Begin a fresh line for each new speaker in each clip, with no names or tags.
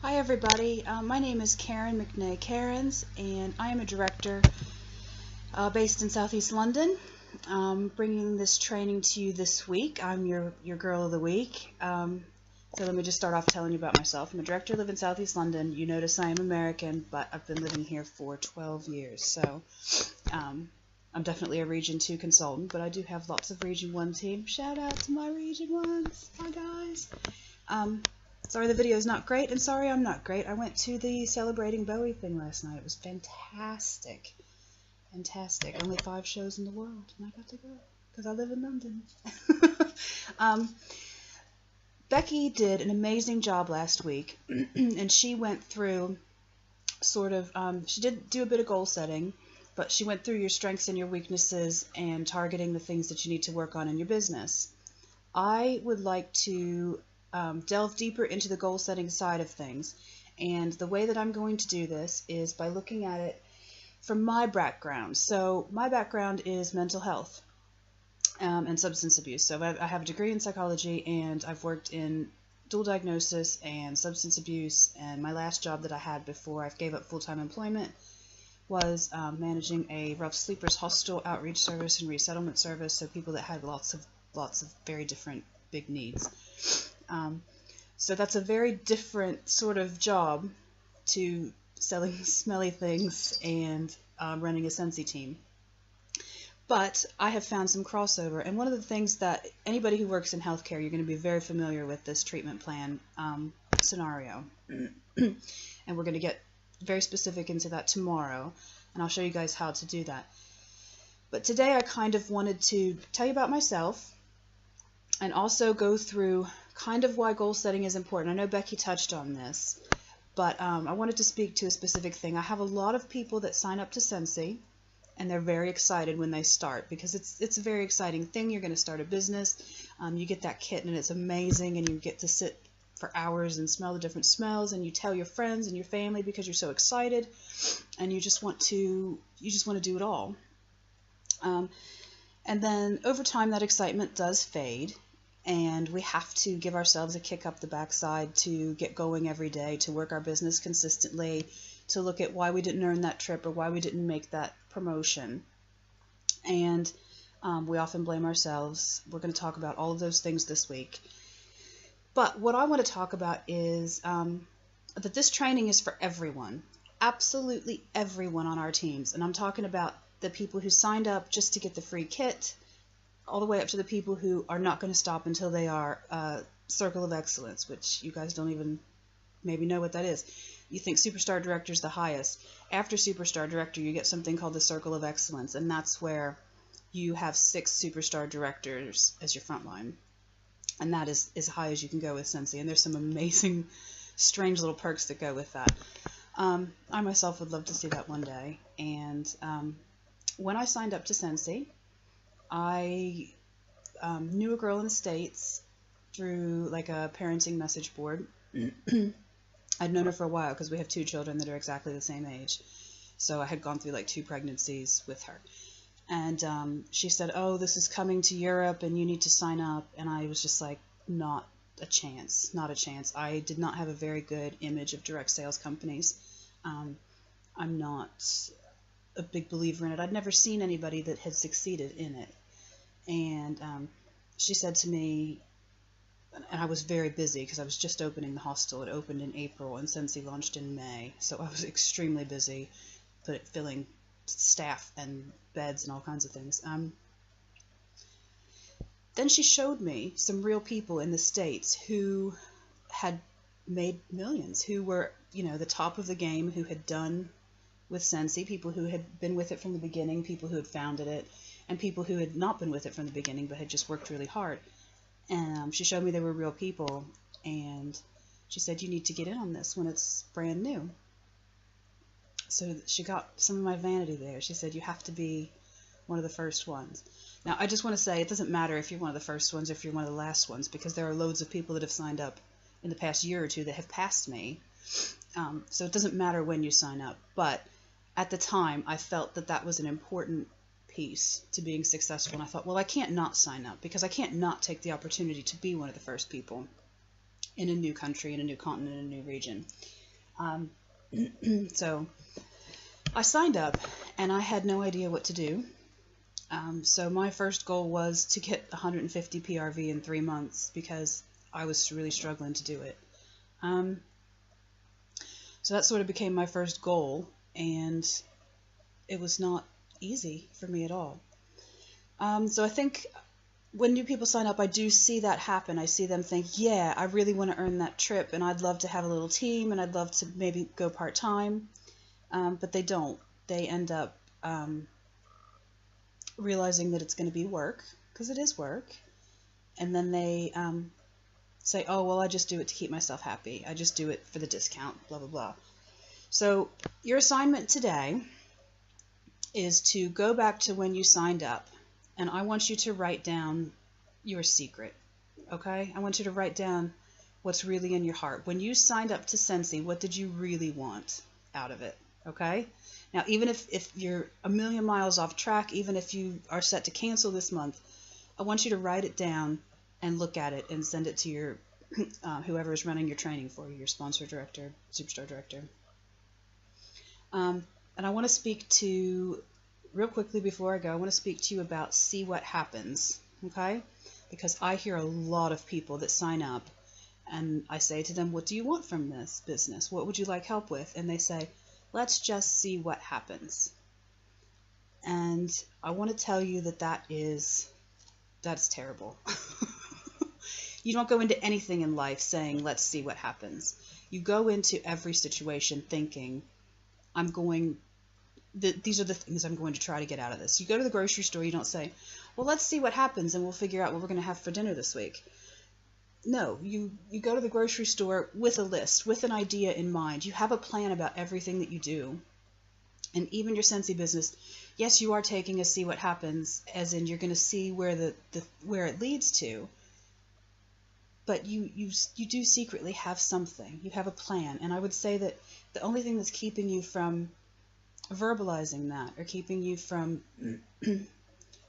Hi everybody, my name is Karen McNay Cairns, and I am a director based in Southeast London. Bringing this training to you this week. I'm your girl of the week. So let me just start off telling you about myself. I'm a director, live in Southeast London. You notice I am American, but I've been living here for 12 years. So I'm definitely a Region 2 consultant, but I do have lots of Region 1 team. Shout out to my Region 1s. Hi guys. Sorry the video is not great, and sorry I'm not great. I went to the Celebrating Bowie thing last night. It was fantastic. Fantastic. Only 5 shows in the world, and I got to go because I live in London. Becky did an amazing job last week, and she went through sort of, she did do a bit of goal setting, but she went through your strengths and your weaknesses and targeting the things that you need to work on in your business. I would like to delve deeper into the goal setting side of things, and the way that I'm going to do this is by looking at it from my background. So my background is mental health and substance abuse. So I have a degree in psychology, and I've worked in dual diagnosis and substance abuse, and my last job that I had before I gave up full-time employment was managing a rough sleepers hostel outreach service and resettlement service, so people that had lots of very different big needs. So that's a very different sort of job to selling smelly things and running a Scentsy team. But I have found some crossover, and one of the things that anybody who works in healthcare, you're going to be very familiar with this treatment plan scenario. And we're going to get very specific into that tomorrow, and I'll show you guys how to do that. But today I kind of wanted to tell you about myself and also go through kind of why goal setting is important. I know Becky touched on this, but I wanted to speak to a specific thing. I have a lot of people that sign up to Scentsy, and they're very excited when they start because it's a very exciting thing. You're going to start a business. You get that kit, and it's amazing, and you get to sit for hours and smell the different smells, and you tell your friends and your family because you're so excited, and you just want to do it all. And then over time, that excitement does fade, and we have to give ourselves a kick up the backside to get going every day, to work our business consistently, to look at why we didn't earn that trip or why we didn't make that promotion. And we often blame ourselves. We're going to talk about all of those things this week. But what I want to talk about is that this training is for everyone, absolutely everyone on our teams. And I'm talking about the people who signed up just to get the free kit, all the way up to the people who are not going to stop until they are Circle of Excellence, which you guys don't even maybe know what that is. You think Superstar Director is the highest. After Superstar Director, you get something called the Circle of Excellence, and that's where you have 6 Superstar Directors as your front line. And that is as high as you can go with Scentsy, and there's some amazing, strange little perks that go with that. I myself would love to see that one day. And when I signed up to Scentsy, I knew a girl in the States through like a parenting message board. I'd known her for a while because we have 2 children that are exactly the same age. So I had gone through like 2 pregnancies with her. And she said, oh, this is coming to Europe and you need to sign up. And I was just like, not a chance, not a chance. I did not have a very good image of direct sales companies. I'm not a big believer in it. I'd never seen anybody that had succeeded in it. And she said to me, and I was very busy because I was just opening the hostel. It opened in April and Scentsy launched in May. So I was extremely busy filling staff and beds and all kinds of things. Then she showed me some real people in the States who had made millions, who were, the top of the game, who had done with Scentsy, people who had been with it from the beginning, people who had founded it, and people who had not been with it from the beginning but had just worked really hard. And she showed me they were real people, and she said, you need to get in on this when it's brand new. So she got some of my vanity there. She said, you have to be one of the first ones. Now, I just want to say, it doesn't matter if you're one of the first ones or if you're one of the last ones, because there are loads of people that have signed up in the past year or 2 that have passed me. So it doesn't matter when you sign up. But at the time, I felt that that was an important piece to being successful. And I thought, well, I can't not sign up because I can't not take the opportunity to be one of the first people. in a new country, in a new continent, in a new region. So I signed up, and I had no idea what to do. So my first goal was to get 150 PRV in 3 months because I was really struggling to do it. So that sort of became my first goal, and it was not easy for me at all. So I think when new people sign up, I do see that happen. I see them think, yeah, I really want to earn that trip, and I'd love to have a little team, and I'd love to maybe go part-time, but they don't. They end up realizing that it's going to be work, because it is work, and then they say, oh, well, I just do it to keep myself happy. I just do it for the discount, blah, blah, blah. So your assignment today is to go back to when you signed up, and I want you to write down your secret, okay? I want you to write down what's really in your heart. When you signed up to Scentsy, what did you really want out of it, okay? Now, even if you're a million miles off track, even if you are set to cancel this month, I want you to write it down and look at it and send it to your whoever is running your training for you, your sponsor director, superstar director. And I want to speak to, real quickly before I go, I want to speak to you about see what happens, okay? Because I hear a lot of people that sign up, and I say to them, what do you want from this business? What would you like help with? And they say, let's just see what happens. And I want to tell you that that's terrible. You don't go into anything in life saying, let's see what happens. You go into every situation thinking, these are the things I'm going to try to get out of this. You go to the grocery store, you don't say, well, let's see what happens and we'll figure out what we're going to have for dinner this week. No, you go to the grocery store with a list, with an idea in mind. You have a plan about everything that you do. And even your Scentsy business, yes, you are taking a see what happens, as in you're going to see where where it leads to. But you do secretly have something. You have a plan. And I would say that the only thing that's keeping you from verbalizing that or keeping you from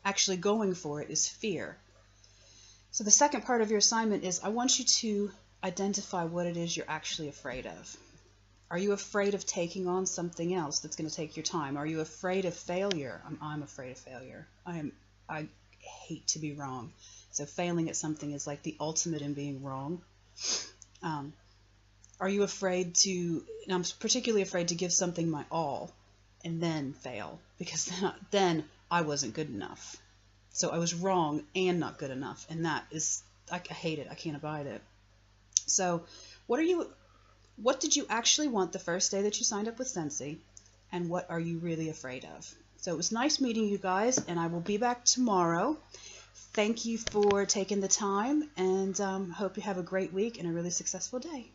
actually going for it is fear. So the second part of your assignment is I want you to identify what it is you're actually afraid of. Are you afraid of taking on something else that's going to take your time? Are you afraid of failure? I'm afraid of failure. I hate to be wrong. So failing at something is like the ultimate in being wrong. Are you afraid to, and I'm particularly afraid to give something my all and then fail, because then I wasn't good enough. So I was wrong and not good enough, and that is, I hate it. I can't abide it. So what did you actually want the first day that you signed up with Scentsy, and what are you really afraid of? So it was nice meeting you guys, and I will be back tomorrow. Thank you for taking the time, and hope you have a great week and a really successful day.